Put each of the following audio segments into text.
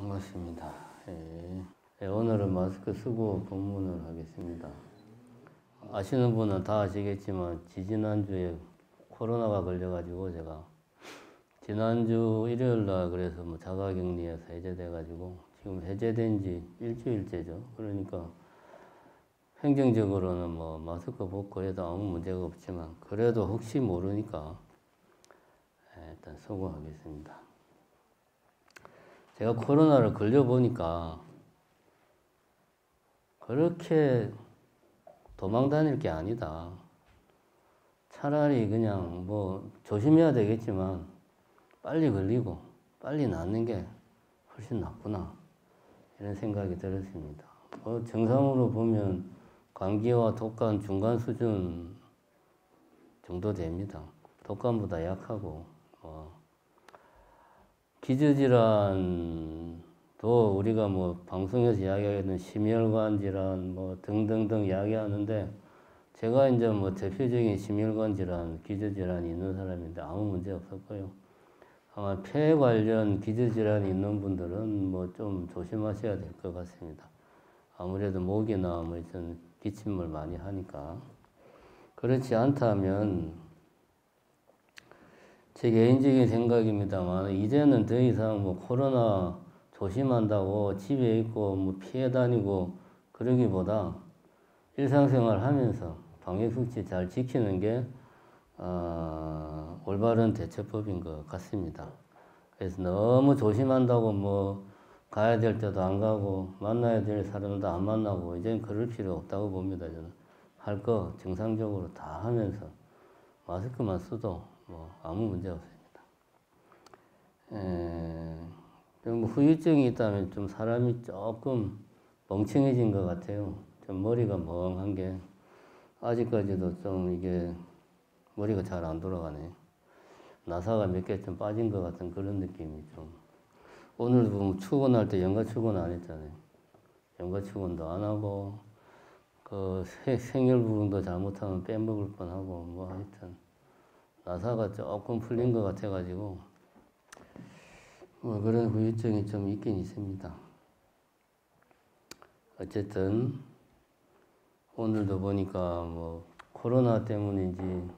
반갑습니다. 오늘은 마스크 쓰고 법문을 하겠습니다. 아시는 분은 다 아시겠지만 지지난주에 코로나가 걸려가지고 제가 지난주 일요일날 그래서 자가격리에서 해제돼가지고 지금 해제된 지 일주일째죠. 그러니까 행정적으로는 마스크 벗고 해도 아무 문제가 없지만 그래도 혹시 모르니까 일단 쓰고 하겠습니다. 제가 코로나를 걸려보니까 그렇게 도망 다닐 게 아니다. 차라리 그냥 조심해야 되겠지만 빨리 걸리고 빨리 낫는 게 훨씬 낫구나. 이런 생각이 들었습니다. 정상으로 보면 감기와 독감 중간 수준 정도 됩니다. 독감보다 약하고 기저질환도 우리가 방송에서 이야기하는 심혈관 질환 등등등 이야기하는데 제가 이제 대표적인 심혈관 질환, 기저질환이 있는 사람인데 아무 문제 없었고요. 아마 폐 관련 기저질환이 있는 분들은 좀 조심하셔야 될 것 같습니다. 아무래도 목이나 이런 기침을 많이 하니까. 그렇지 않다면 제 개인적인 생각입니다만 이제는 더 이상 코로나 조심한다고 집에 있고 피해 다니고 그러기보다 일상생활 하면서 방역수칙 잘 지키는 게 올바른 대처법인 것 같습니다. 그래서 너무 조심한다고 가야 될 때도 안 가고 만나야 될 사람도 안 만나고 이제는 그럴 필요 없다고 봅니다. 저는 할 거 정상적으로 다 하면서 마스크만 써도 아무 문제 없습니다. 좀 후유증이 있다면 좀 사람이 조금 멍청해진 것 같아요. 좀 머리가 멍한 게 아직까지도 좀 이게 머리가 잘 안 돌아가네. 나사가 몇 개 좀 빠진 것 같은 그런 느낌이 좀. 오늘도 보면 출근할 때 연가 출근 안 했잖아요. 연가 출근도 안 하고 그 생일 부름도 잘못하면 빼먹을 뻔하고 하여튼 나사가 조금 풀린 것 같아가지고 그런 후유증이 좀 있긴 있습니다. 어쨌든 오늘도 보니까 코로나 때문인지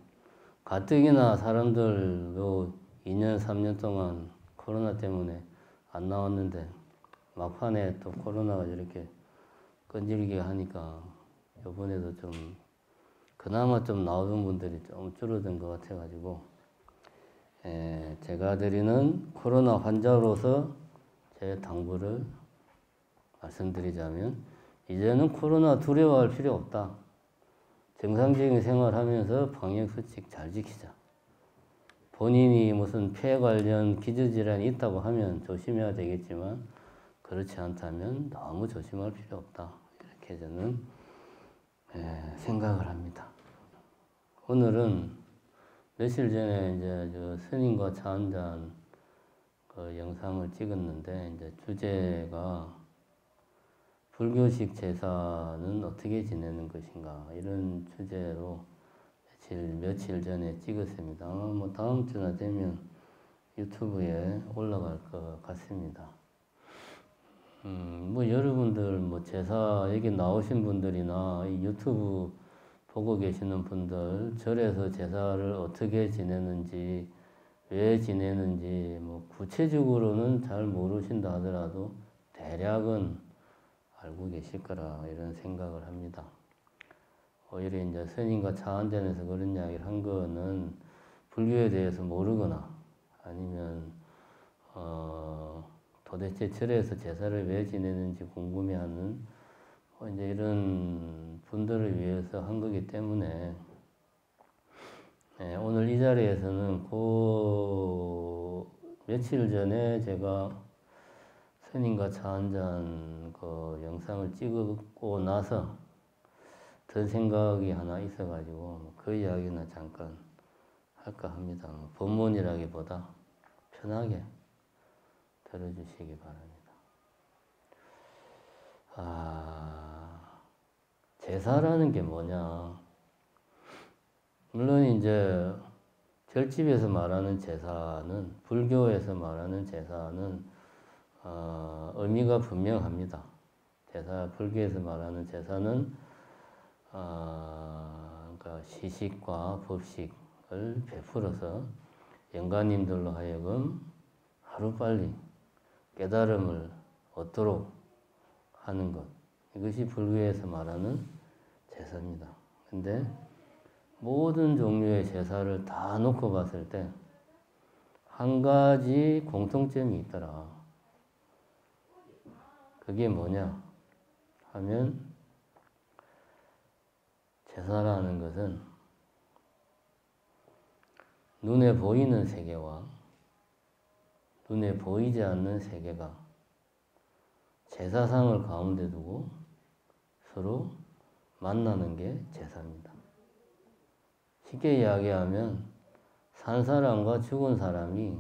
가뜩이나 사람들도 2년 3년 동안 코로나 때문에 안 나왔는데 막판에 또 코로나가 이렇게 끈질기게 하니까 이번에도 좀 그나마 좀 나오던 분들이 좀 줄어든 것 같아가지고 제가 드리는 코로나 환자로서 제 당부를 말씀드리자면 이제는 코로나 두려워할 필요 없다. 정상적인 생활하면서 방역수칙 잘 지키자. 본인이 무슨 폐 관련 기저질환이 있다고 하면 조심해야 되겠지만 그렇지 않다면 너무 조심할 필요 없다. 이렇게 저는 생각을 합니다. 오늘은 며칠 전에 이제 스님과 차 한잔 그 영상을 찍었는데 이제 주제가 불교식 제사는 어떻게 지내는 것인가 이런 주제로 며칠 전에 찍었습니다. 아마 다음 주나 되면 유튜브에 올라갈 것 같습니다. 여러분들 제사 여기 나오신 분들이나 이 유튜브 보고 계시는 분들 절에서 제사를 어떻게 지내는지 왜 지내는지 구체적으로는 잘 모르신다 하더라도 대략은 알고 계실 거라 이런 생각을 합니다. 오히려 이제 스님과 차 한잔에서 그런 이야기를 한 거는 불교에 대해서 모르거나 아니면 도대체 절에서 제사를 왜 지내는지 궁금해하는 이제 이런 분들을 위해서 한 거기 때문에 오늘 이 자리에서는 며칠 전에 제가 스님과 차 한잔 그 영상을 찍고 나서 든 생각이 하나 있어가지고 그 이야기는 잠깐 할까 합니다. 법문이라기보다 편하게 들어주시기 바랍니다. 제사라는 게 뭐냐? 물론 이제 절집에서 말하는 제사는 불교에서 말하는 제사는 의미가 분명합니다. 제사, 불교에서 말하는 제사는 그러니까 시식과 법식을 베풀어서 영가님들로 하여금 하루빨리 깨달음을 얻도록 하는 것. 이것이 불교에서 말하는 제사입니다. 근데 모든 종류의 제사를 다 놓고 봤을 때 한 가지 공통점이 있더라. 그게 뭐냐 하면 제사라는 것은 눈에 보이는 세계와 눈에 보이지 않는 세계가 제사상을 가운데 두고 서로 만나는 게 제사입니다. 쉽게 이야기하면 산 사람과 죽은 사람이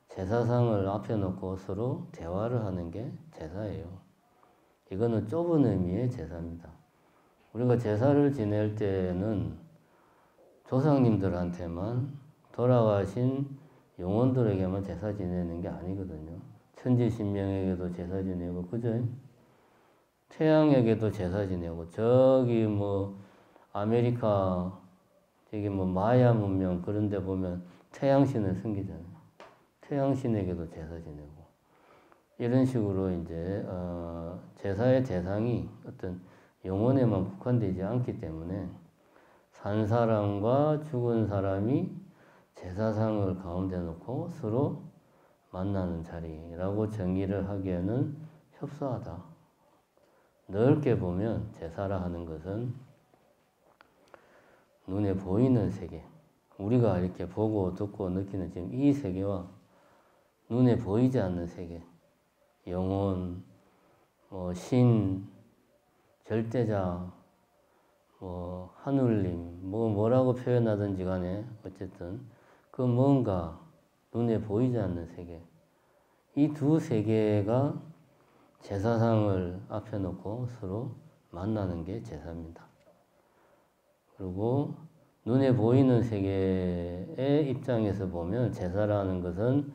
제사상을 앞에 놓고 서로 대화를 하는 게 제사예요. 이거는 좁은 의미의 제사입니다. 우리가 제사를 지낼 때는 조상님들한테만 돌아가신 영혼들에게만 제사 지내는 게 아니거든요. 천지신명에게도 제사 지내고, 그죠? 태양에게도 제사 지내고, 저기 뭐 아메리카 저기 뭐 마야 문명 그런 데 보면 태양신을 섬기잖아요. 태양신에게도 제사 지내고. 이런 식으로 이제 제사의 대상이 어떤 영혼에만 국한되지 않기 때문에 산 사람과 죽은 사람이 제사상을 가운데 놓고 서로 만나는 자리라고 정의를 하기에는 협소하다. 넓게 보면 제사라 하는 것은 눈에 보이는 세계, 우리가 이렇게 보고 듣고 느끼는 지금 이 세계와 눈에 보이지 않는 세계, 영혼, 뭐 신, 절대자, 뭐 하늘님, 뭐라고 표현하든지 간에 어쨌든 그 뭔가 눈에 보이지 않는 세계, 이 두 세계가 제사상을 앞에 놓고 서로 만나는 게 제사입니다. 그리고 눈에 보이는 세계의 입장에서 보면 제사라는 것은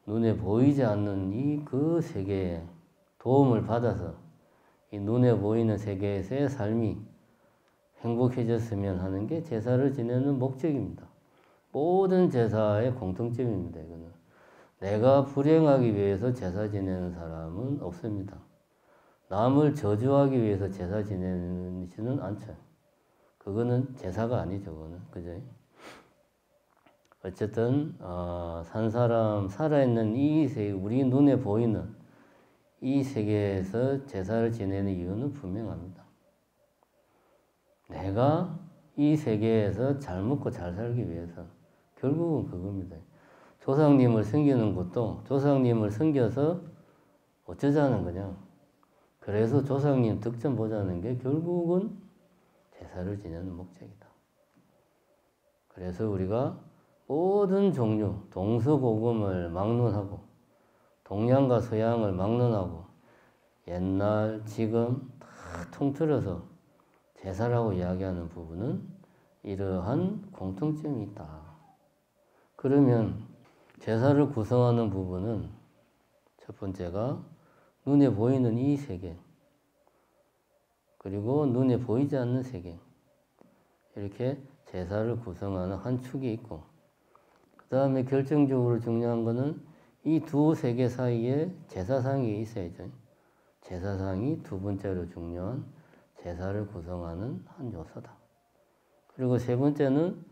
눈에 보이지 않는 이 그 세계에 도움을 받아서 이 눈에 보이는 세계에서의 삶이 행복해졌으면 하는 게 제사를 지내는 목적입니다. 모든 제사의 공통점입니다. 이거는 내가 불행하기 위해서 제사 지내는 사람은 없습니다. 남을 저주하기 위해서 제사 지내지는 않죠. 그거는 제사가 아니죠, 그거는. 그죠? 어쨌든, 산 사람, 살아있는 이 세계, 우리 눈에 보이는 이 세계에서 제사를 지내는 이유는 분명합니다. 내가 이 세계에서 잘 먹고 잘 살기 위해서. 결국은 그겁니다. 조상님을 섬기는 것도 조상님을 섬겨서 어쩌자는 거냐. 그래서 조상님 득점 보자는 게 결국은 제사를 지내는 목적이다. 그래서 우리가 모든 종류, 동서고금을 막론하고 동양과 서양을 막론하고 옛날, 지금 다 통틀어서 제사라고 이야기하는 부분은 이러한 공통점이 있다. 그러면 제사를 구성하는 부분은 첫 번째가 눈에 보이는 이 세계, 그리고 눈에 보이지 않는 세계, 이렇게 제사를 구성하는 한 축이 있고, 그 다음에 결정적으로 중요한 것은 이 두 세계 사이에 제사상이 있어야죠. 제사상이 두 번째로 중요한 제사를 구성하는 한 요소다. 그리고 세 번째는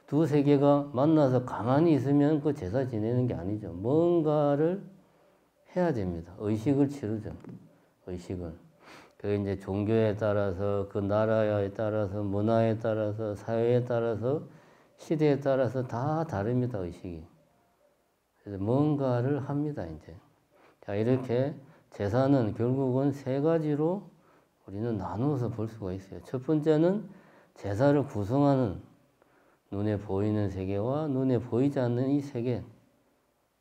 두 세계가 만나서 가만히 있으면 그 제사 지내는 게 아니죠. 뭔가를 해야 됩니다. 의식을 치르죠. 의식을. 그 이제 종교에 따라서, 그 나라에 따라서, 문화에 따라서, 사회에 따라서, 시대에 따라서 다 다릅니다, 의식이. 그래서 뭔가를 합니다, 이제. 자, 이렇게 제사는 결국은 세 가지로 우리는 나누어서 볼 수가 있어요. 첫 번째는 제사를 구성하는 눈에 보이는 세계와 눈에 보이지 않는 이 세계.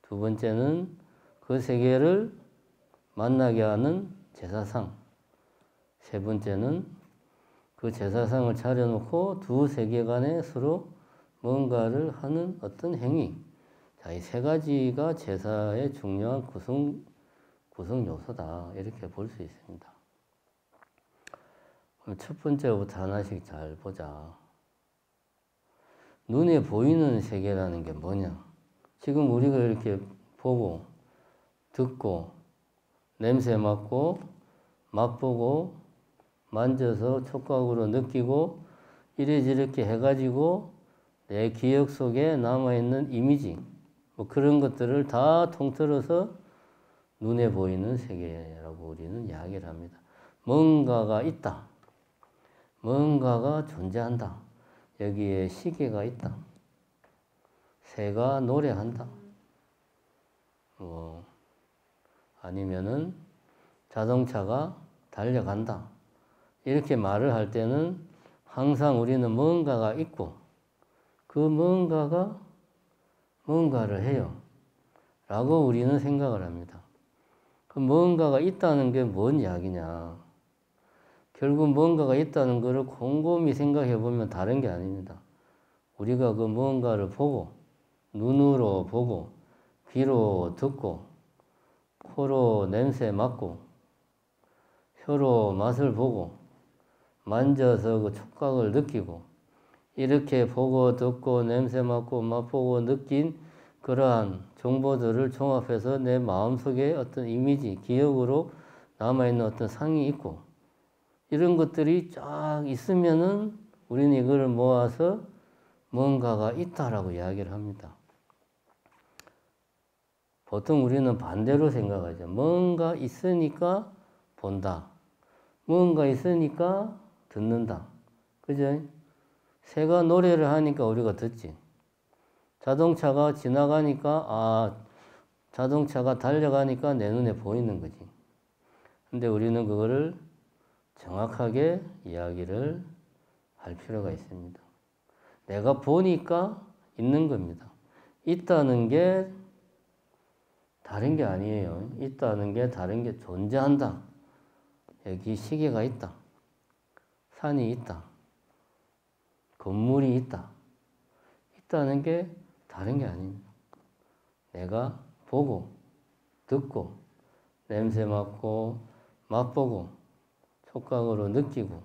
두 번째는 그 세계를 만나게 하는 제사상. 세 번째는 그 제사상을 차려놓고 두 세계 간에 서로 뭔가를 하는 어떤 행위. 자, 이 세 가지가 제사의 중요한 구성 요소다. 이렇게 볼 수 있습니다. 그럼 첫 번째부터 하나씩 잘 보자. 눈에 보이는 세계라는 게 뭐냐? 지금 우리가 이렇게 보고, 듣고, 냄새 맡고, 맛보고, 만져서 촉각으로 느끼고, 이래저렇게 해가지고 내 기억 속에 남아있는 이미지, 뭐 그런 것들을 다 통틀어서 눈에 보이는 세계라고 우리는 이야기를 합니다. 뭔가가 있다. 뭔가가 존재한다. 여기에 시계가 있다. 새가 노래한다. 아니면은 자동차가 달려간다. 이렇게 말을 할 때는 항상 우리는 뭔가가 있고 그 뭔가가 뭔가를 해요. 라고 우리는 생각을 합니다. 그 뭔가가 있다는 게 뭔 이야기냐. 결국 뭔가가 있다는 것을 곰곰이 생각해 보면 다른 게 아닙니다. 우리가 그 뭔가를 보고, 눈으로 보고, 귀로 듣고, 코로 냄새 맡고, 혀로 맛을 보고, 만져서 그 촉각을 느끼고, 이렇게 보고, 듣고, 냄새 맡고, 맛보고, 느낀 그러한 정보들을 종합해서 내 마음속에 어떤 이미지, 기억으로 남아있는 어떤 상이 있고, 이런 것들이 쫙 있으면은 우리는 이거를 모아서 뭔가가 있다라고 이야기를 합니다. 보통 우리는 반대로 생각하죠. 뭔가 있으니까 본다. 뭔가 있으니까 듣는다. 그죠? 새가 노래를 하니까 우리가 듣지. 자동차가 지나가니까, 자동차가 달려가니까 내 눈에 보이는 거지. 근데 우리는 그거를 정확하게 이야기를 할 필요가 있습니다. 내가 보니까 있는 겁니다. 있다는 게 다른 게 아니에요. 있다는 게 다른 게 존재한다. 여기 시계가 있다. 산이 있다. 건물이 있다. 있다는 게 다른 게 아닙니다. 내가 보고, 듣고, 냄새 맡고, 맛보고, 촉각으로 느끼고,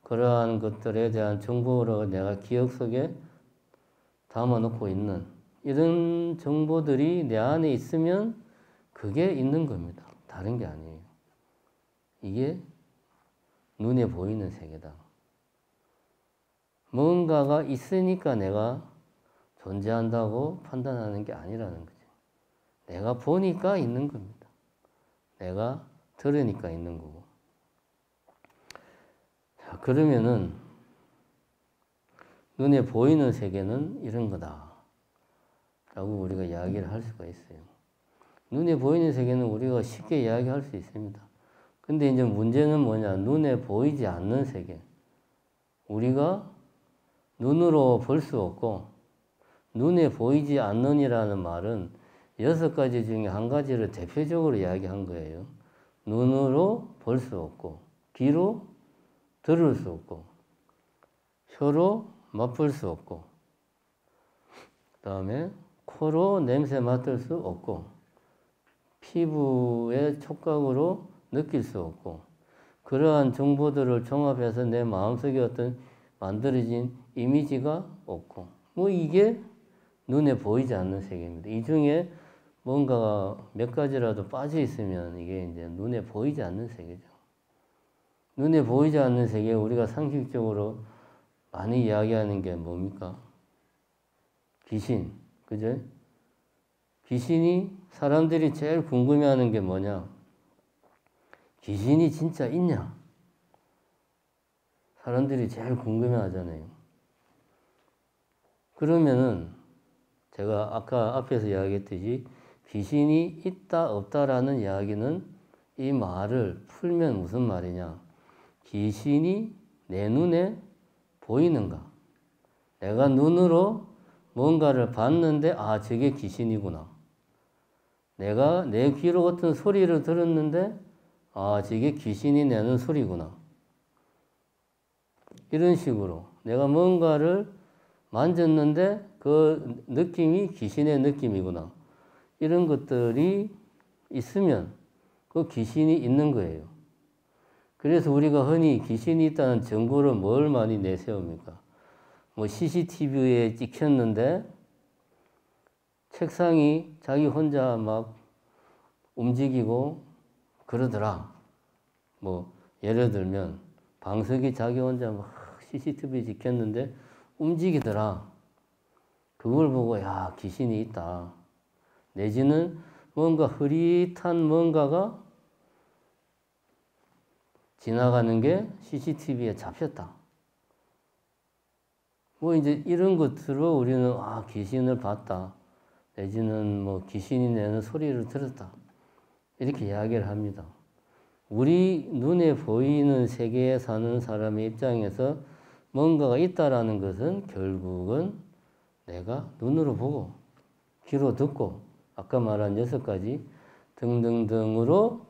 그러한 것들에 대한 정보를 내가 기억 속에 담아놓고 있는 이런 정보들이 내 안에 있으면 그게 있는 겁니다. 다른 게 아니에요. 이게 눈에 보이는 세계다. 뭔가가 있으니까 내가 존재한다고 판단하는 게 아니라는 거죠. 내가 보니까 있는 겁니다. 내가 들으니까 있는 거고. 자, 그러면은 눈에 보이는 세계는 이런 거다 라고 우리가 이야기를 할 수가 있어요. 눈에 보이는 세계는 우리가 쉽게 이야기할 수 있습니다. 근데 이제 문제는 뭐냐? 눈에 보이지 않는 세계. 우리가 눈으로 볼 수 없고 눈에 보이지 않는이라는 말은 6가지 중에 한 가지를 대표적으로 이야기한 거예요. 눈으로 볼 수 없고, 귀로 들을 수 없고, 혀로 맛볼 수 없고, 그 다음에 코로 냄새 맡을 수 없고, 피부의 촉각으로 느낄 수 없고, 그러한 정보들을 종합해서 내 마음속에 어떤 만들어진 이미지가 없고, 뭐 이게 눈에 보이지 않는 세계입니다. 이 중에 뭔가가 몇 가지라도 빠져 있으면 이게 이제 눈에 보이지 않는 세계죠. 눈에 보이지 않는 세계, 우리가 상식적으로 많이 이야기하는 게 뭡니까? 귀신, 그죠? 귀신이 사람들이 제일 궁금해하는 게 뭐냐? 귀신이 진짜 있냐? 사람들이 제일 궁금해하잖아요. 그러면은 제가 아까 앞에서 이야기했듯이 귀신이 있다 없다라는 이야기는 이 말을 풀면 무슨 말이냐? 귀신이 내 눈에 보이는가? 내가 눈으로 뭔가를 봤는데 저게 귀신이구나. 내가 내 귀로 어떤 소리를 들었는데 저게 귀신이 내는 소리구나. 이런 식으로 내가 뭔가를 만졌는데 그 느낌이 귀신의 느낌이구나. 이런 것들이 있으면 그 귀신이 있는 거예요. 그래서 우리가 흔히 귀신이 있다는 증거를 뭘 많이 내세웁니까? 뭐 CCTV에 찍혔는데 책상이 자기 혼자 막 움직이고 그러더라. 뭐 예를 들면 방석이 자기 혼자 막 CCTV에 찍혔는데 움직이더라. 그걸 보고 야, 귀신이 있다. 내지는 뭔가 흐릿한 뭔가가 지나가는 게 CCTV에 잡혔다. 뭐 이제 이런 것으로 우리는 아, 귀신을 봤다. 내지는 뭐 귀신이 내는 소리를 들었다. 이렇게 이야기를 합니다. 우리 눈에 보이는 세계에 사는 사람의 입장에서 뭔가가 있다라는 것은 결국은 내가 눈으로 보고 귀로 듣고 아까 말한 6가지 등등등으로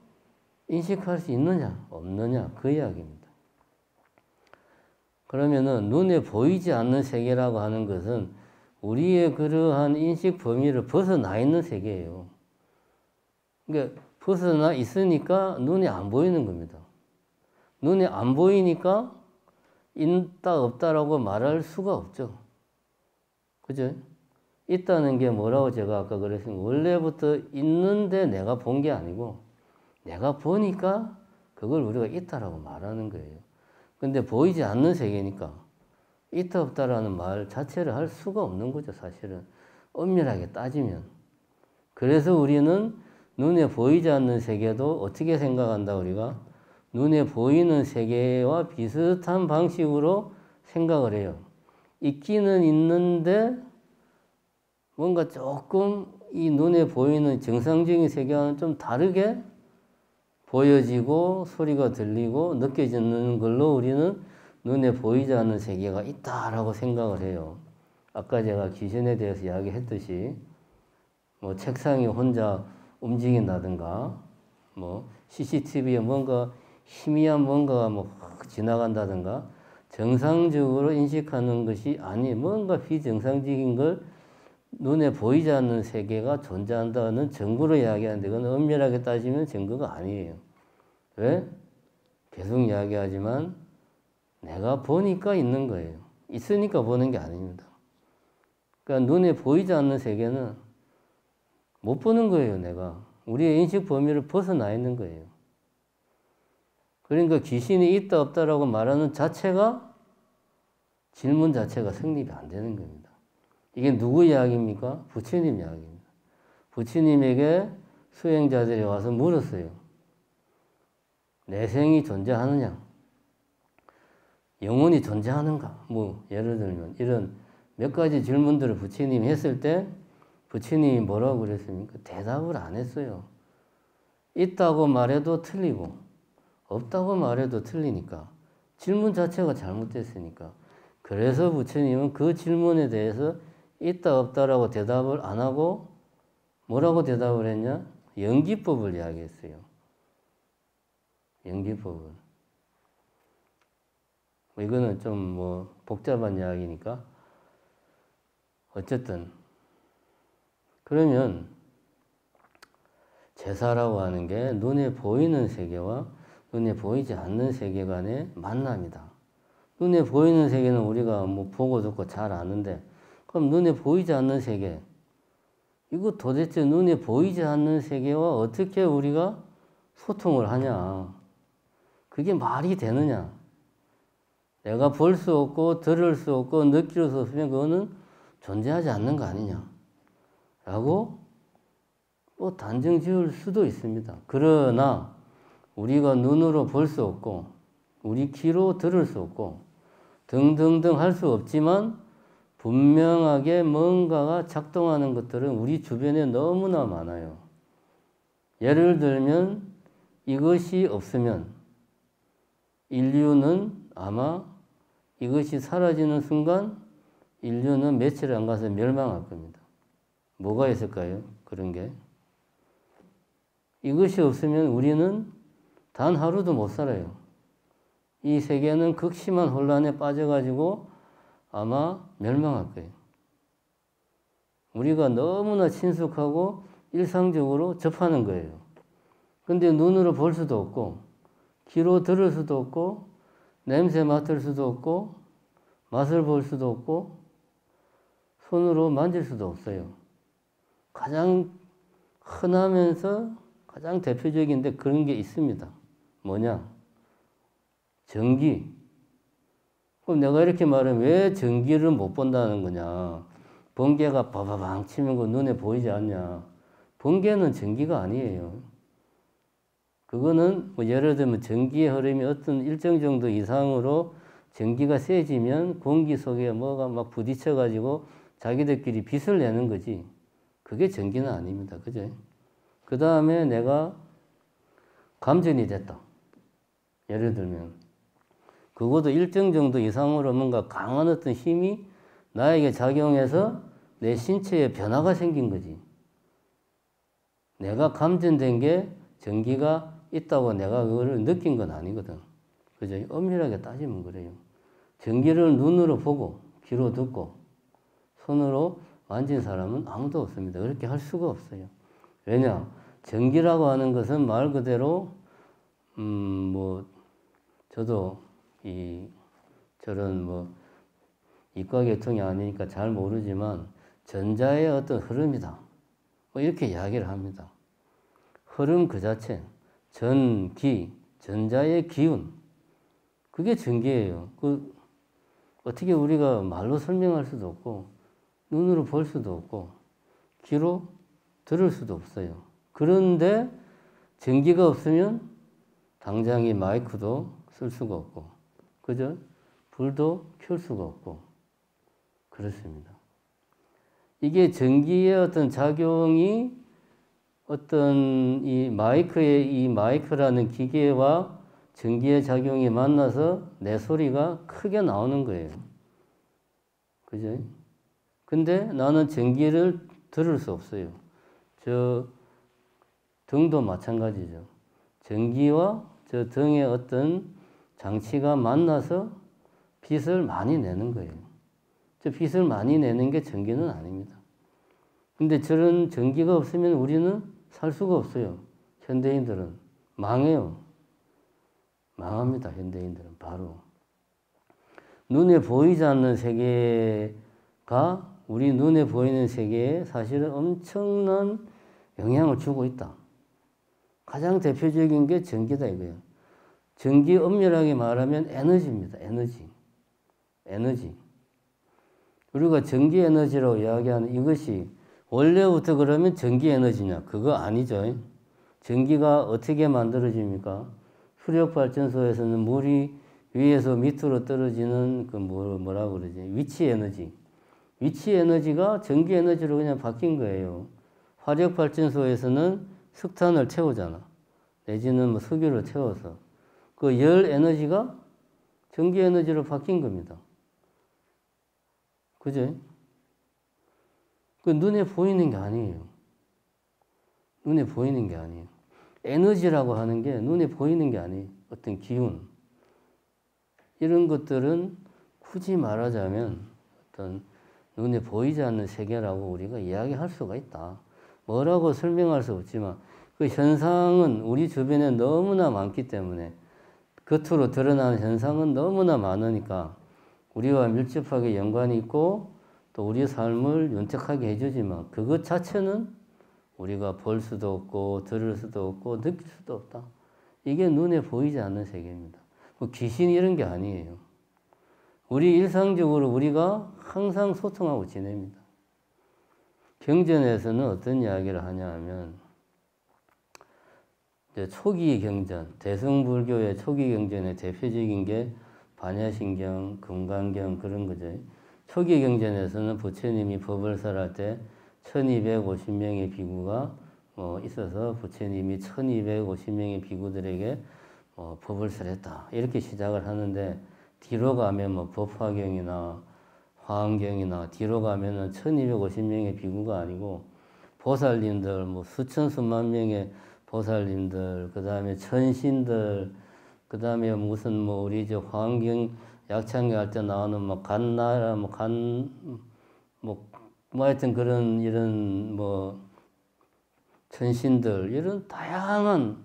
인식할 수 있느냐 없느냐 그 이야기입니다. 그러면은 눈에 보이지 않는 세계라고 하는 것은 우리의 그러한 인식 범위를 벗어나 있는 세계예요. 그러니까 벗어나 있으니까 눈에 안 보이는 겁니다. 눈에 안 보이니까 있다 없다라고 말할 수가 없죠. 그죠? 있다는 게 뭐라고 제가 아까 그랬으니까 원래부터 있는데 내가 본 게 아니고 내가 보니까 그걸 우리가 있다라고 말하는 거예요. 근데 보이지 않는 세계니까 있다 없다라는 말 자체를 할 수가 없는 거죠, 사실은. 엄밀하게 따지면. 그래서 우리는 눈에 보이지 않는 세계도 어떻게 생각한다, 우리가? 눈에 보이는 세계와 비슷한 방식으로 생각을 해요. 있기는 있는데 뭔가 조금 이 눈에 보이는 정상적인 세계와는 좀 다르게 보여지고 소리가 들리고 느껴지는 걸로 우리는 눈에 보이지 않는 세계가 있다라고 생각을 해요. 아까 제가 귀신에 대해서 이야기했듯이 뭐 책상이 혼자 움직인다든가 뭐 CCTV에 뭔가 희미한 뭔가가 뭐 지나간다든가 정상적으로 인식하는 것이 아니 뭔가 비정상적인 걸 눈에 보이지 않는 세계가 존재한다는 증거로 이야기하는데 그건 엄밀하게 따지면 증거가 아니에요. 왜? 계속 이야기하지만 내가 보니까 있는 거예요. 있으니까 보는 게 아닙니다. 그러니까 눈에 보이지 않는 세계는 못 보는 거예요, 내가. 우리의 인식 범위를 벗어나 있는 거예요. 그러니까 귀신이 있다 없다라고 말하는 자체가 질문 자체가 성립이 안 되는 겁니다. 이게 누구 이야기입니까? 부처님 이야기입니다. 부처님에게 수행자들이 와서 물었어요. 내생이 존재하느냐? 영혼이 존재하는가? 뭐 예를 들면 이런 몇 가지 질문들을 부처님이 했을 때 부처님이 뭐라고 그랬습니까? 대답을 안 했어요. 있다고 말해도 틀리고 없다고 말해도 틀리니까 질문 자체가 잘못됐으니까 그래서 부처님은 그 질문에 대해서 있다 없다라고 대답을 안 하고 뭐라고 대답을 했냐? 연기법을 이야기했어요. 연기법을. 이거는 좀 뭐 복잡한 이야기니까 어쨌든 그러면 제사라고 하는 게 눈에 보이는 세계와 눈에 보이지 않는 세계 간의 만남이다. 눈에 보이는 세계는 우리가 뭐 보고 듣고 잘 아는데 그럼 눈에 보이지 않는 세계 이거 도대체 눈에 보이지 않는 세계와 어떻게 우리가 소통을 하냐? 그게 말이 되느냐? 내가 볼 수 없고 들을 수 없고 느낄 수 없으면 그거는 존재하지 않는 거 아니냐? 라고 또 단정 지을 수도 있습니다. 그러나 우리가 눈으로 볼 수 없고 우리 귀로 들을 수 없고 등등등 할 수 없지만 분명하게 뭔가가 작동하는 것들은 우리 주변에 너무나 많아요. 예를 들면 이것이 없으면 인류는 아마 이것이 사라지는 순간 인류는 며칠 안 가서 멸망할 겁니다. 뭐가 있을까요? 그런 게. 이것이 없으면 우리는 단 하루도 못 살아요. 이 세계는 극심한 혼란에 빠져가지고 아마 멸망할 거예요. 우리가 너무나 친숙하고 일상적으로 접하는 거예요. 근데 눈으로 볼 수도 없고, 귀로 들을 수도 없고, 냄새 맡을 수도 없고, 맛을 볼 수도 없고, 손으로 만질 수도 없어요. 가장 흔하면서 가장 대표적인데 그런 게 있습니다. 뭐냐? 전기. 그럼 내가 이렇게 말하면 왜 전기를 못 본다는 거냐? 번개가 바바방 치면 그 눈에 보이지 않냐? 번개는 전기가 아니에요. 그거는 뭐 예를 들면 전기의 흐름이 어떤 일정 정도 이상으로 전기가 세지면 공기 속에 뭐가 막 부딪혀 가지고 자기들끼리 빛을 내는 거지. 그게 전기는 아닙니다. 그죠? 그 다음에 내가 감전이 됐다. 예를 들면 그것도 일정 정도 이상으로 뭔가 강한 어떤 힘이 나에게 작용해서 내 신체에 변화가 생긴 거지. 내가 감전된 게 전기가 있다고 내가 그거를 느낀 건 아니거든. 그죠? 엄밀하게 따지면 그래요. 전기를 눈으로 보고 귀로 듣고 손으로 만진 사람은 아무도 없습니다. 그렇게 할 수가 없어요. 왜냐? 전기라고 하는 것은 말 그대로 저도 저런 이과 계통이 아니니까 잘 모르지만 전자의 어떤 흐름이다. 이렇게 이야기를 합니다. 흐름 그 자체, 전기, 전자의 기운, 그게 전기예요. 어떻게 우리가 말로 설명할 수도 없고, 눈으로 볼 수도 없고, 귀로 들을 수도 없어요. 그런데 전기가 없으면 당장 이 마이크도 쓸 수가 없고, 그죠? 불도 켤 수가 없고, 그렇습니다. 이게 전기의 어떤 작용이 어떤 이 마이크라는 기계와 전기의 작용이 만나서 내 소리가 크게 나오는 거예요. 그죠? 근데 나는 전기를 들을 수 없어요. 저 등도 마찬가지죠. 전기와 저 등의 어떤 장치가 만나서 빛을 많이 내는 거예요. 저 빛을 많이 내는 게 전기는 아닙니다. 근데 저런 전기가 없으면 우리는 살 수가 없어요. 현대인들은 망해요. 망합니다. 현대인들은 바로. 눈에 보이지 않는 세계가 우리 눈에 보이는 세계에 사실은 엄청난 영향을 주고 있다. 가장 대표적인 게 전기다 이거예요. 전기 엄밀하게 말하면 에너지입니다. 에너지. 우리가 전기 에너지라고 이야기하는 이것이 원래부터 그러면 전기 에너지냐? 그거 아니죠. 전기가 어떻게 만들어집니까? 수력발전소에서는 물이 위에서 밑으로 떨어지는 뭐라고 그러지? 위치 에너지. 위치 에너지가 전기 에너지로 그냥 바뀐 거예요. 화력발전소에서는 석탄을 태우잖아. 내지는 석유를 태워서. 그 열 에너지가 전기 에너지로 바뀐 겁니다. 그죠? 그 눈에 보이는 게 아니에요. 눈에 보이는 게 아니에요. 에너지라고 하는 게 눈에 보이는 게 아니에요. 어떤 기운. 이런 것들은 굳이 말하자면 어떤 눈에 보이지 않는 세계라고 우리가 이야기할 수가 있다. 뭐라고 설명할 수 없지만 그 현상은 우리 주변에 너무나 많기 때문에 겉으로 드러나는 현상은 너무나 많으니까 우리와 밀접하게 연관이 있고 또 우리의 삶을 윤택하게 해주지만 그것 자체는 우리가 볼 수도 없고 들을 수도 없고 느낄 수도 없다. 이게 눈에 보이지 않는 세계입니다. 뭐 귀신 이런 게 아니에요. 우리 일상적으로 우리가 항상 소통하고 지냅니다. 경전에서는 어떤 이야기를 하냐 하면 초기 경전, 대승불교의 초기 경전의 대표적인 게 반야신경, 금강경 그런 거죠. 초기 경전에서는 부처님이 법을 설할 때 1250명의 비구가 있어서 부처님이 1250명의 비구들에게 법을 설했다. 이렇게 시작을 하는데 뒤로 가면 법화경이나 화엄경이나 뒤로 가면은 1250명의 비구가 아니고 보살님들 수천 수만 명의 보살님들 그 다음에 천신들 그 다음에 무슨 우리 화엄경 약창경 할 때 나오는 간나라 하여튼 그런 이런 천신들 이런 다양한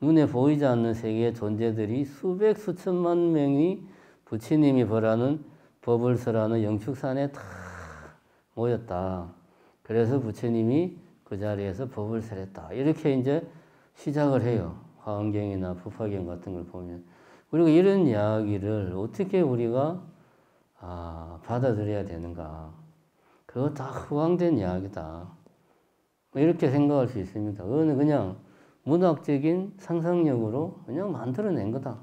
눈에 보이지 않는 세계의 존재들이 수백 수천만 명이 부처님이 벌하는 법을 설하는 영축산에 다 모였다. 그래서 부처님이 그 자리에서 법을 설했다. 이렇게 이제 시작을 해요. 화엄경이나 부파경 같은 걸 보면. 그리고 이런 이야기를 어떻게 우리가 받아들여야 되는가. 그거 다 허황된 이야기다. 이렇게 생각할 수 있습니다. 그거는 그냥 문학적인 상상력으로 그냥 만들어낸 거다.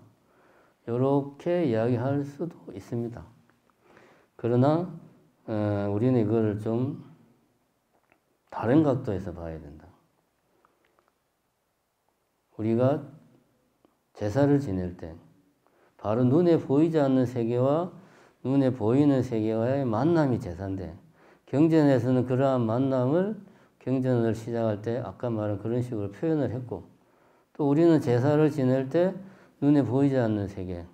이렇게 이야기할 수도 있습니다. 그러나 우리는 이걸 좀 다른 각도에서 봐야 된다. 우리가 제사를 지낼 때 바로 눈에 보이지 않는 세계와 눈에 보이는 세계와의 만남이 제사인데, 경전에서는 그러한 만남을 경전을 시작할 때 아까 말한 그런 식으로 표현을 했고, 또 우리는 제사를 지낼 때 눈에 보이지 않는 세계에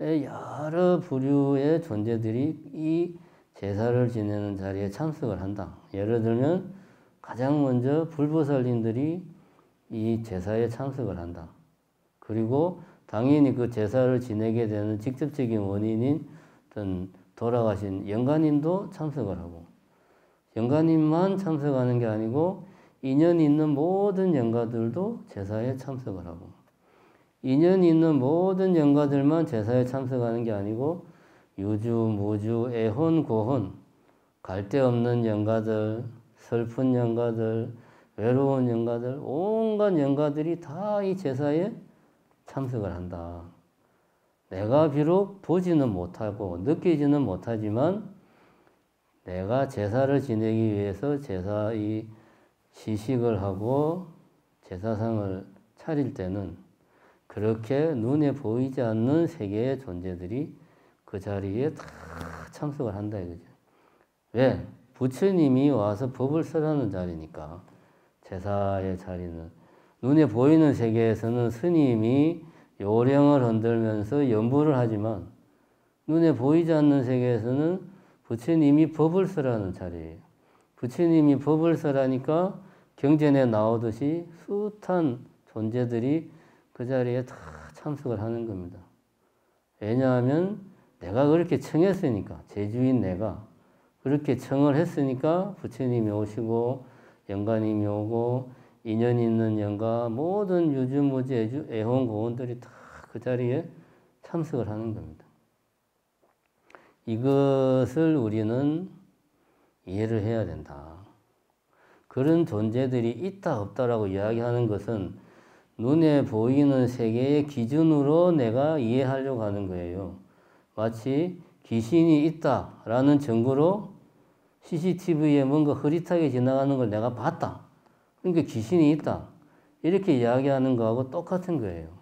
여러 부류의 존재들이 이 제사를 지내는 자리에 참석을 한다. 예를 들면 가장 먼저 불보살님들이 이 제사에 참석을 한다. 그리고 당연히 그 제사를 지내게 되는 직접적인 원인인 어떤 돌아가신 영가님도 참석을 하고, 영가님만 참석하는 게 아니고 인연이 있는 모든 영가들도 제사에 참석을 하고, 인연이 있는 모든 영가들만 제사에 참석하는 게 아니고 유주, 무주, 애혼, 고혼, 갈데 없는 영가들, 슬픈 영가들, 외로운 영가들, 온갖 영가들이 다 이 제사에 참석을 한다. 내가 비록 보지는 못하고 느끼지는 못하지만 내가 제사를 지내기 위해서 제사 이 시식을 하고 제사상을 차릴 때는 그렇게 눈에 보이지 않는 세계의 존재들이 그 자리에 다 참석을 한다 이거죠. 왜? 부처님이 와서 법을 설하는 자리니까. 제사의 자리는 눈에 보이는 세계에서는 스님이 요령을 흔들면서 연부를 하지만 눈에 보이지 않는 세계에서는 부처님이 법을 설하는 자리예요. 부처님이 법을 설하니까 경전에 나오듯이 숱한 존재들이 그 자리에 다 참석을 하는 겁니다. 왜냐하면 내가 그렇게 청했으니까, 제주인 내가 그렇게 청을 했으니까 부처님이 오시고 영가님이 오고 인연 있는 영가 모든 유주무주 애혼 고혼들이 다 그 자리에 참석을 하는 겁니다. 이것을 우리는 이해를 해야 된다. 그런 존재들이 있다 없다라고 이야기하는 것은 눈에 보이는 세계의 기준으로 내가 이해하려고 하는 거예요. 마치 귀신이 있다라는 증거로 CCTV에 뭔가 흐릿하게 지나가는 걸 내가 봤다. 그러니까 귀신이 있다. 이렇게 이야기하는 거하고 똑같은 거예요.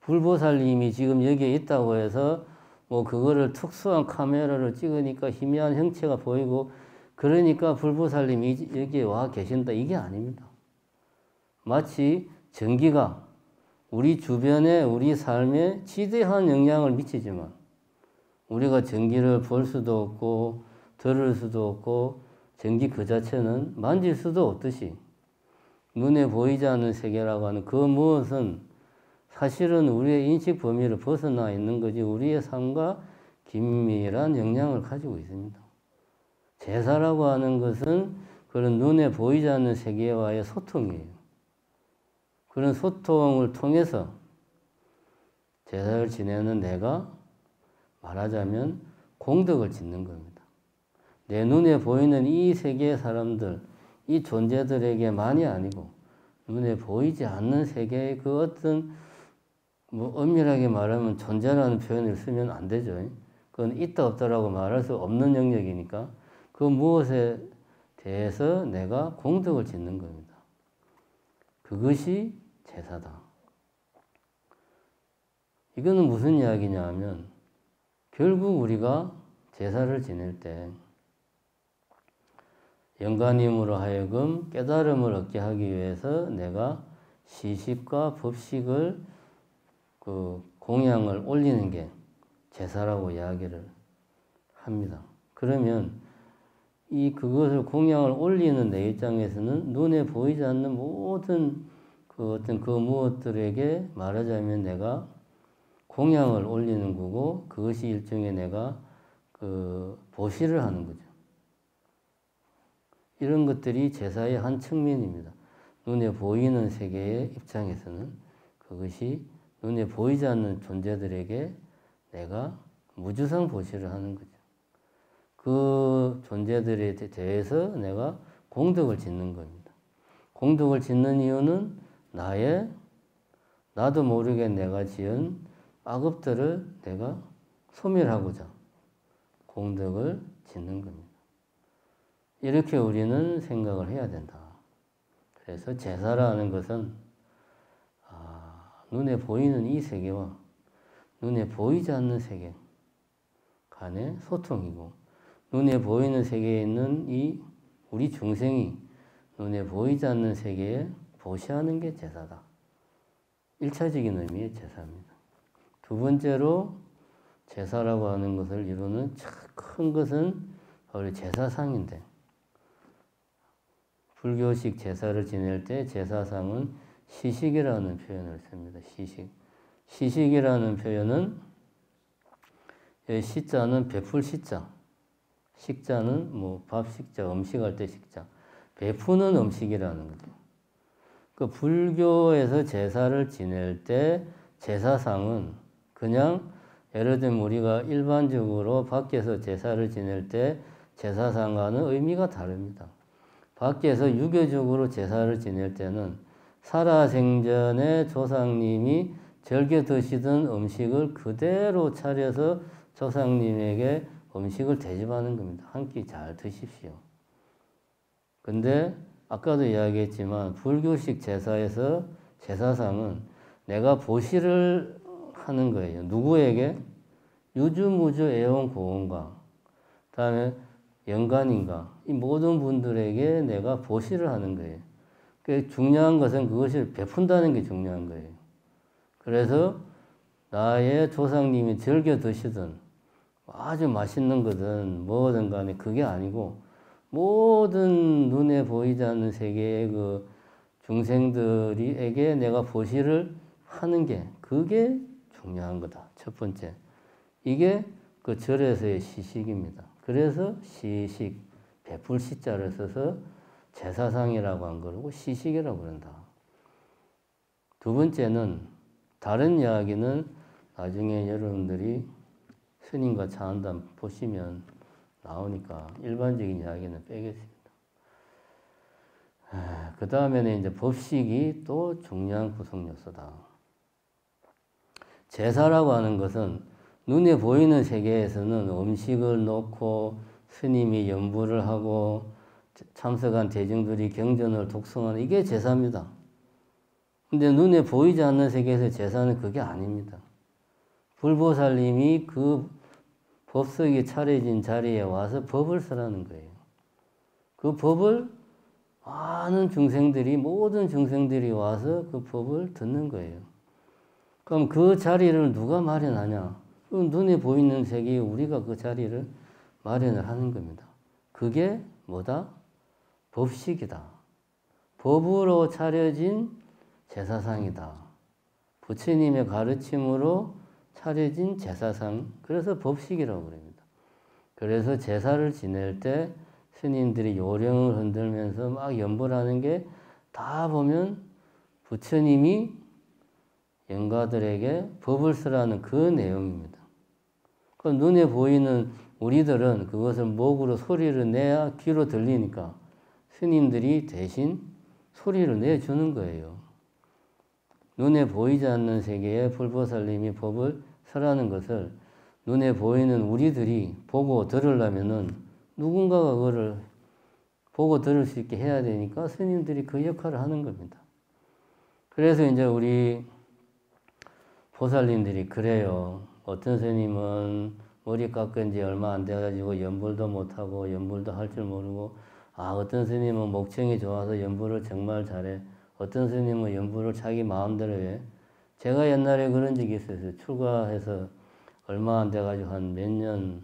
불보살님이 지금 여기에 있다고 해서 뭐 그거를 특수한 카메라를 찍으니까 희미한 형체가 보이고 그러니까 불보살님이 여기에 와 계신다. 이게 아닙니다. 마치 전기가 우리 주변에 우리 삶에 지대한 영향을 미치지만 우리가 전기를 볼 수도 없고 들을 수도 없고 전기 그 자체는 만질 수도 없듯이 눈에 보이지 않는 세계라고 하는 그 무엇은 사실은 우리의 인식 범위를 벗어나 있는 거지 우리의 삶과 긴밀한 영향을 가지고 있습니다. 제사라고 하는 것은 그런 눈에 보이지 않는 세계와의 소통이에요. 그런 소통을 통해서 제사를 지내는 내가 말하자면 공덕을 짓는 겁니다. 내 눈에 보이는 이 세계의 사람들, 이 존재들에게만이 아니고 눈에 보이지 않는 세계의 그 어떤 엄밀하게 말하면 존재라는 표현을 쓰면 안 되죠. 그건 있다 없다라고 말할 수 없는 영역이니까 그 무엇에 대해서 내가 공덕을 짓는 겁니다. 그것이 제사다. 이거는 무슨 이야기냐 하면 결국 우리가 제사를 지낼 때 영가님으로 하여금 깨달음을 얻게 하기 위해서 내가 시식과 법식을 그 공양을 올리는 게 제사라고 이야기를 합니다. 그러면 그것을 공양을 올리는 내 입장에서는 눈에 보이지 않는 모든 그 어떤 그 무엇들에게 말하자면 내가 공양을 올리는 거고 그것이 일종의 내가 그 보시를 하는 거죠. 이런 것들이 제사의 한 측면입니다. 눈에 보이는 세계의 입장에서는 그것이 눈에 보이지 않는 존재들에게 내가 무주상 보시를 하는 거죠. 그 존재들에 대해서 내가 공덕을 짓는 겁니다. 공덕을 짓는 이유는 나도 모르게 내가 지은 악업들을 내가 소멸하고자 공덕을 짓는 겁니다. 이렇게 우리는 생각을 해야 된다. 그래서 제사라는 것은 눈에 보이는 이 세계와 눈에 보이지 않는 세계 간의 소통이고 눈에 보이는 세계에 있는 이 우리 중생이 눈에 보이지 않는 세계에 보시하는 게 제사다. 1차적인 의미의 제사입니다. 두 번째로 제사라고 하는 것을 이루는 큰 것은 바로 제사상인데 불교식 제사를 지낼 때 제사상은 시식이라는 표현을 씁니다. 시식이라는 표현은 시자는 베풀 시자, 식자는 뭐 밥 식자, 음식할 때 식자, 베푸는 음식이라는 거죠. 그 불교에서 제사를 지낼 때 제사상은 그냥 예를 들면 우리가 일반적으로 밖에서 제사를 지낼 때 제사상과는 의미가 다릅니다. 밖에서 유교적으로 제사를 지낼 때는 살아생전에 조상님이 즐겨 드시던 음식을 그대로 차려서 조상님에게 음식을 대접하는 겁니다. 한 끼 잘 드십시오. 근데 아까도 이야기했지만 불교식 제사에서 제사상은 내가 보시를 하는 거예요. 누구에게? 유주무주 애원고원과 그다음에 영간인가 이 모든 분들에게 내가 보시를 하는 거예요. 그 중요한 것은 그것을 베푼다는 게 중요한 거예요. 그래서 나의 조상님이 즐겨 드시던 아주 맛있는 거든 뭐든 간에 그게 아니고 모든 눈에 보이지 않는 세계의 그 중생들에게 내가 보시를 하는 게 그게 중요한 거다. 첫 번째. 이게 그 절에서의 시식입니다. 그래서 시식, 베풀 시자를 써서 제사상이라고 한 거고 시식이라고 그런다. 두 번째는 다른 이야기는 나중에 여러분들이 스님과 차한담 보시면 나오니까 일반적인 이야기는 빼겠습니다. 그 다음에는 이제 법식이 또 중요한 구성 요소다. 제사라고 하는 것은 눈에 보이는 세계에서는 음식을 놓고 스님이 연부를 하고 참석한 대중들이 경전을 독송하는 이게 제사입니다. 근데 눈에 보이지 않는 세계에서 제사는 그게 아닙니다. 불보살님이 그 법석이 차려진 자리에 와서 법을 쓰라는 거예요. 그 법을 많은 중생들이 모든 중생들이 와서 그 법을 듣는 거예요. 그럼 그 자리를 누가 마련하냐? 눈에 보이는 세계에 우리가 그 자리를 마련을 하는 겁니다. 그게 뭐다? 법식이다. 법으로 차려진 제사상이다. 부처님의 가르침으로 차려진 제사상, 그래서 법식이라고 그럽니다. 그래서 제사를 지낼 때 스님들이 요령을 흔들면서 막 연보라는 게 다 보면 부처님이 영가들에게 법을 쓰라는 그 내용입니다. 그 눈에 보이는 우리들은 그것을 목으로 소리를 내야 귀로 들리니까 스님들이 대신 소리를 내주는 거예요. 눈에 보이지 않는 세계에 불보살님이 법을 쓰라는 것을 눈에 보이는 우리들이 보고 들으려면은 누군가가 그거를 보고 들을 수 있게 해야 되니까 스님들이 그 역할을 하는 겁니다. 그래서 이제 우리 보살님들이 그래요. 어떤 스님은 머리 깎은 지 얼마 안 돼가지고 연불도 못하고 연불도 할 줄 모르고 어떤 스님은 목청이 좋아서 연불을 정말 잘해. 어떤 스님은 연불을 자기 마음대로 해. 제가 옛날에 그런 적이 있었어요. 출가해서 얼마 안 돼가지고 한 몇 년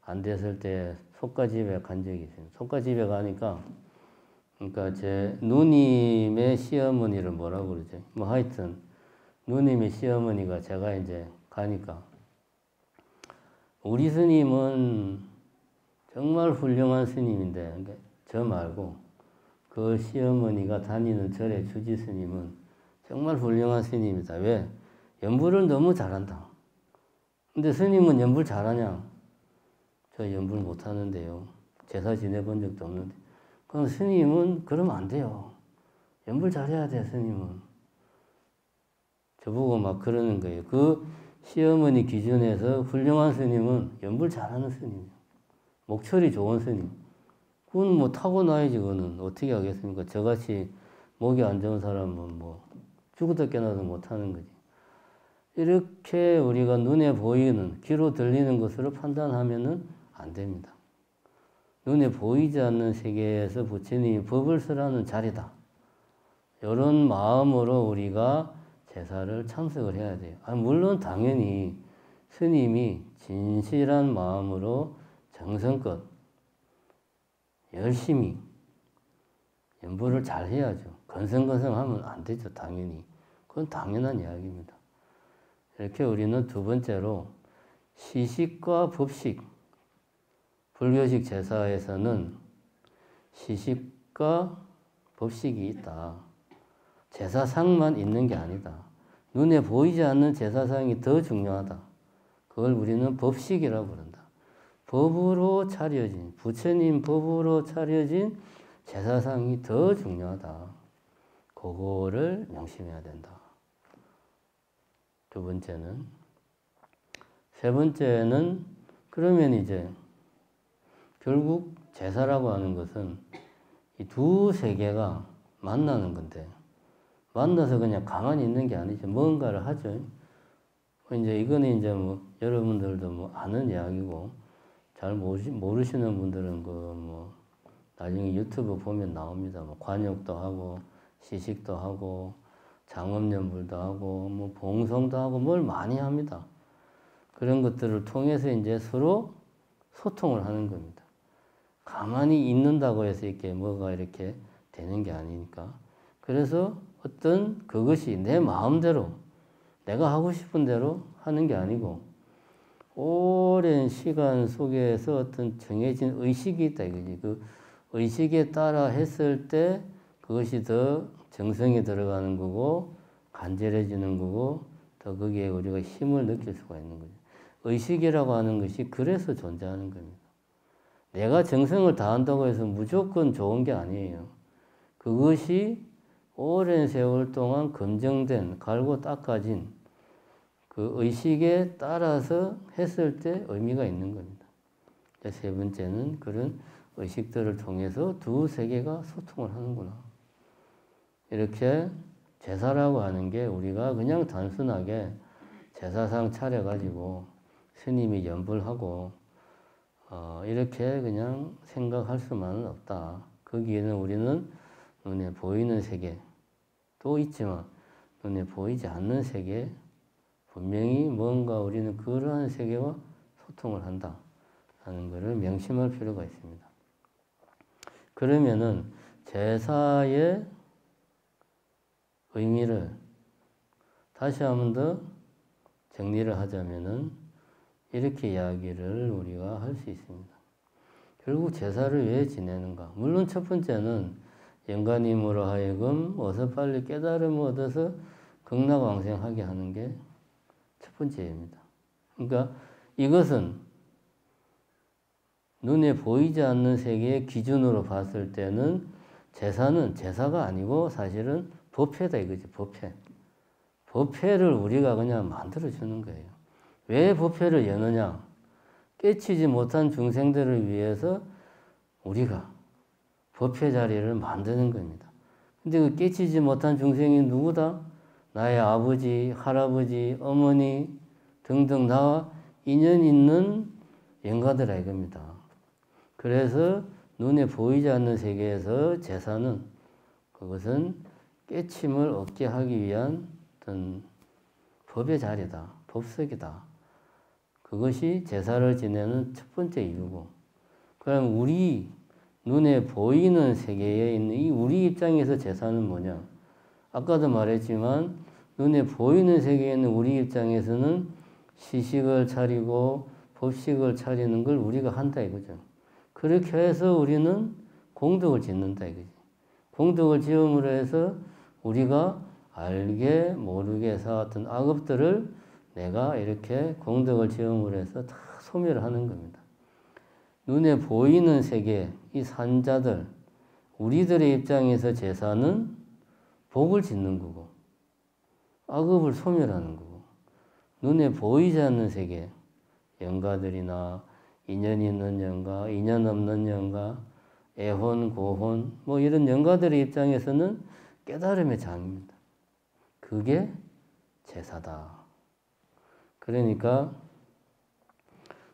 안 됐을 때 속가집에 간 적이 있어요. 속가집에 가니까 그러니까 제 누님의 시어머니를 뭐라고 그러죠? 뭐 하여튼 누님의 시어머니가 제가 이제 가니까 우리 스님은 정말 훌륭한 스님인데 그러니까 저 말고 그 시어머니가 다니는 절의 주지 스님은 정말 훌륭한 스님이다. 왜? 연불을 너무 잘한다. 근데 스님은 연불 잘하냐? 저 연불 못하는데요. 제사 지내본 적도 없는데. 그럼 스님은 그러면 안 돼요. 연불 잘해야 돼, 스님은. 저보고 막 그러는 거예요. 그 시어머니 기준에서 훌륭한 스님은 연불 잘하는 스님이에요. 목철이 좋은 스님. 그건 뭐 타고나야지, 그거는. 어떻게 하겠습니까? 저같이 목이 안 좋은 사람은 뭐 죽어도 깨나도 못하는 거지. 이렇게 우리가 눈에 보이는, 귀로 들리는 것으로 판단하면은 안 됩니다. 눈에 보이지 않는 세계에서 부처님이 법을 쓰라는 자리다. 이런 마음으로 우리가 제사를 참석을 해야 돼요. 물론 당연히 스님이 진실한 마음으로 정성껏 열심히 연불을 잘 해야죠. 건성건성하면 안 되죠, 당연히. 그건 당연한 이야기입니다. 이렇게 우리는 두 번째로 시식과 법식, 불교식 제사에서는 시식과 법식이 있다. 제사상만 있는 게 아니다. 눈에 보이지 않는 제사상이 더 중요하다. 그걸 우리는 법식이라고 부른다. 법으로 차려진, 부처님 법으로 차려진 제사상이 더 중요하다. 그거를 명심해야 된다. 두 번째는. 세 번째는 그러면 이제 결국 제사라고 하는 것은 이 두 세계가 만나는 건데 만나서 그냥 가만히 있는 게 아니죠. 뭔가를 하죠. 이제 이거는 이제 뭐 여러분들도 뭐 아는 이야기고 잘 모르시는 분들은 그 뭐 나중에 유튜브 보면 나옵니다. 뭐 관욕도 하고 시식도 하고 장엄연불도 하고 뭐 봉송도 하고 뭘 많이 합니다. 그런 것들을 통해서 이제 서로 소통을 하는 겁니다. 가만히 있는다고 해서 이렇게 뭐가 이렇게 되는 게 아니니까. 그래서 어떤 그것이 내 마음대로 내가 하고 싶은 대로 하는 게 아니고 오랜 시간 속에서 어떤 정해진 의식이 있다 이거지. 그 의식에 따라 했을 때 그것이 더 정성이 들어가는 거고 간절해지는 거고 더 거기에 우리가 힘을 느낄 수가 있는 거죠. 의식이라고 하는 것이 그래서 존재하는 겁니다. 내가 정성을 다한다고 해서 무조건 좋은 게 아니에요. 그것이 오랜 세월 동안 검증된, 갈고 닦아진 그 의식에 따라서 했을 때 의미가 있는 겁니다. 세 번째는 그런 의식들을 통해서 두 세계가 소통을 하는구나. 이렇게 제사라고 하는 게 우리가 그냥 단순하게 제사상 차려가지고 스님이 연불하고 이렇게 그냥 생각할 수만은 없다. 거기에는 우리는 눈에 보이는 세계도 있지만 눈에 보이지 않는 세계 분명히 뭔가 우리는 그러한 세계와 소통을 한다 하는 것을 명심할 필요가 있습니다. 그러면은 제사의 의미를 다시 한 번 더 정리를 하자면은 이렇게 이야기를 우리가 할 수 있습니다. 결국 제사를 왜 지내는가? 물론 첫 번째는 영가님으로 하여금 어서 빨리 깨달음을 얻어서 극락왕생하게 하는 게 첫 번째입니다. 그러니까 이것은 눈에 보이지 않는 세계의 기준으로 봤을 때는 제사는 제사가 아니고 사실은 법회다 이거지, 법회. 법회를 우리가 그냥 만들어주는 거예요. 왜 법회를 여느냐? 깨치지 못한 중생들을 위해서 우리가 법회 자리를 만드는 겁니다. 근데 그 깨치지 못한 중생이 누구다? 나의 아버지, 할아버지, 어머니 등등 나와 인연 있는 영가들아 이겁니다. 그래서 눈에 보이지 않는 세계에서 제사는 그것은 깨침을 얻게 하기 위한 어떤 법의 자리다. 법석이다. 그것이 제사를 지내는 첫 번째 이유고 그럼 우리 눈에 보이는 세계에 있는 이 우리 입장에서 제사는 뭐냐? 아까도 말했지만 눈에 보이는 세계에 있는 우리 입장에서는 시식을 차리고 법식을 차리는 걸 우리가 한다 이거죠. 그렇게 해서 우리는 공덕을 짓는다 이거지. 공덕을 지음으로 해서 우리가 알게 모르게 쌓았던 악업들을 내가 이렇게 공덕을 지음으로 해서 다 소멸하는 겁니다. 눈에 보이는 세계, 이 산자들, 우리들의 입장에서 제사는 복을 짓는 거고 악업을 소멸하는 거고, 눈에 보이지 않는 세계, 영가들이나 인연 있는 영가, 인연 없는 영가, 애혼, 고혼, 뭐 이런 영가들의 입장에서는 깨달음의 장입니다. 그게 제사다. 그러니까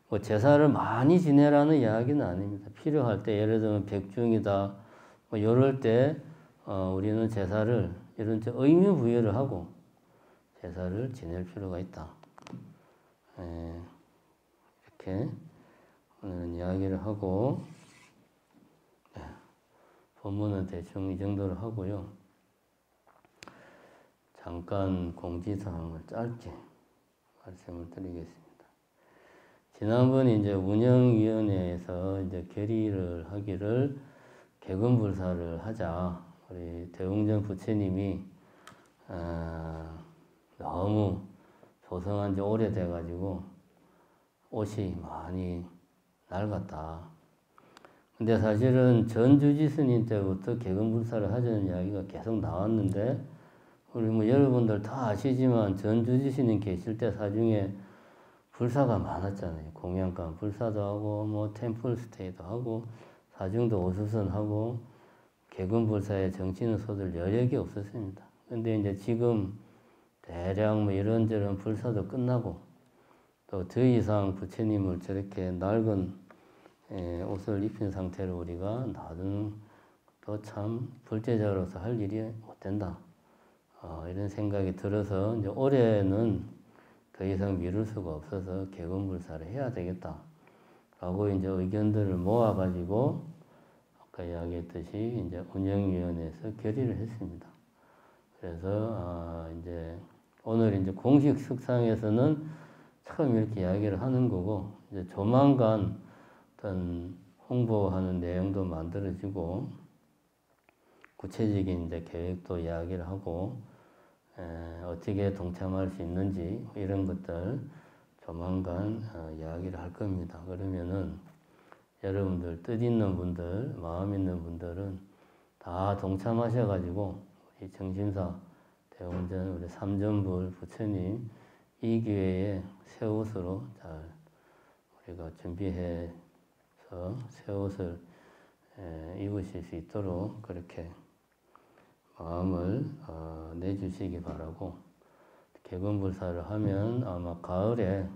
뭐 제사를 많이 지내라는 이야기는 아닙니다. 필요할 때, 예를 들면 백중이다, 뭐 이럴 때 우리는 제사를 이런 의미 부여를 하고 제사를 지낼 필요가 있다. 이렇게 오늘은 이야기를 하고, 본문은 대충 이 정도로 하고요. 잠깐 공지사항을 짧게 말씀을 드리겠습니다. 지난번에 이제 운영위원회에서 이제 결의를 하기를 개근불사를 하자. 우리 대웅전 부처님이 너무 조성한 지 오래돼가지고 옷이 많이 낡았다. 근데 사실은 전주지 스님 때부터 개근불사를 하자는 이야기가 계속 나왔는데, 우리 뭐 여러분들 다 아시지만 전주지 스님 계실 때 사중에 불사가 많았잖아요. 공양감 불사도 하고 뭐 템플 스테이도 하고 사중도 오수선하고 개근불사의 정치는 소들 여력이 없었습니다. 근데 이제 지금 대략 뭐 이런저런 불사도 끝나고 또 더 이상 부처님을 저렇게 낡은 옷을 입힌 상태로 우리가 놔두는 또 참 불제자로서 할 일이 못 된다. 이런 생각이 들어서 이제 올해는 더 이상 미룰 수가 없어서 개근불사를 해야 되겠다. 라고 이제 의견들을 모아가지고 아까 이야기했듯이 이제 운영위원회에서 결의를 했습니다. 그래서 이제 오늘 이제 공식 석상에서는 처음 이렇게 이야기를 하는 거고, 이제 조만간 어떤 홍보하는 내용도 만들어지고 구체적인 이제 계획도 이야기를 하고 어떻게 동참할 수 있는지 이런 것들 조만간 이야기를 할 겁니다. 그러면은 여러분들 뜻 있는 분들, 마음 있는 분들은 다 동참하셔가지고 우리 정신사 대웅전 우리 삼전불 부처님 이 기회에 새 옷으로 잘 우리가 준비해서 새 옷을 입으실 수 있도록 그렇게 마음을 내주시기 바라고, 개근불사를 하면 아마 가을에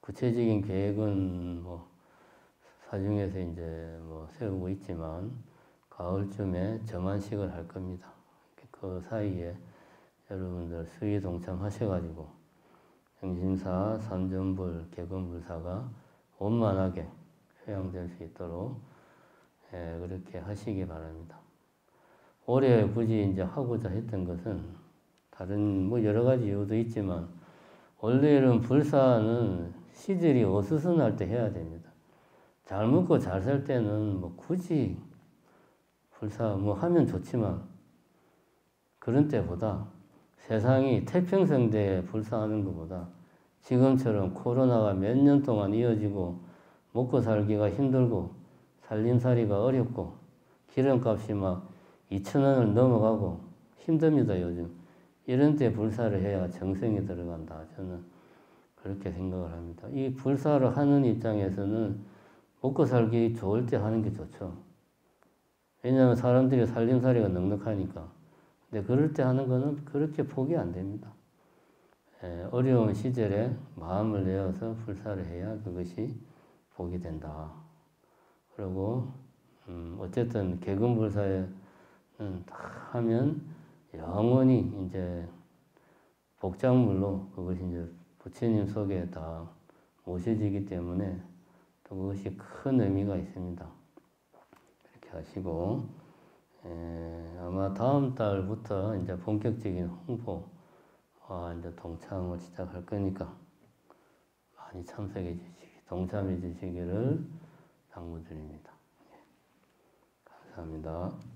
구체적인 계획은 뭐 사중에서 이제 뭐 세우고 있지만 가을쯤에 점안식을 할 겁니다. 그 사이에 여러분들 수의 동참하셔가지고 정신사, 삼전불, 개근불사가 원만하게 수양될 수 있도록 그렇게 하시기 바랍니다. 올해 굳이 이제 하고자 했던 것은 다른 뭐 여러 가지 이유도 있지만, 원래는 불사는 시들이 어수선할 때 해야 됩니다. 잘 먹고 잘 살 때는 뭐 굳이 불사 뭐 하면 좋지만, 그런 때보다 세상이 태평성대에 불사하는 것보다 지금처럼 코로나가 몇 년 동안 이어지고 먹고 살기가 힘들고 살림살이가 어렵고 기름값이 막 2,000원을 넘어가고 힘듭니다, 요즘. 이런 때 불사를 해야 정성이 들어간다. 저는 그렇게 생각을 합니다. 이 불사를 하는 입장에서는 먹고 살기 좋을 때 하는 게 좋죠. 왜냐하면 사람들이 살림살이가 넉넉하니까. 근데 그럴 때 하는 거는 그렇게 포기 안 됩니다. 어려운 시절에 마음을 내어서 불사를 해야 그것이 복이 된다. 그리고 어쨌든 개근불사에 다 하면 영원히 이제 복작물로 그것이 이제 부처님 속에 다 모셔지기 때문에 또 그것이 큰 의미가 있습니다. 하시고, 아마 다음 달부터 이제 본격적인 홍보와 이제 동참을 시작할 거니까 많이 참석해 주시기, 동참해 주시기를 당부드립니다. 감사합니다.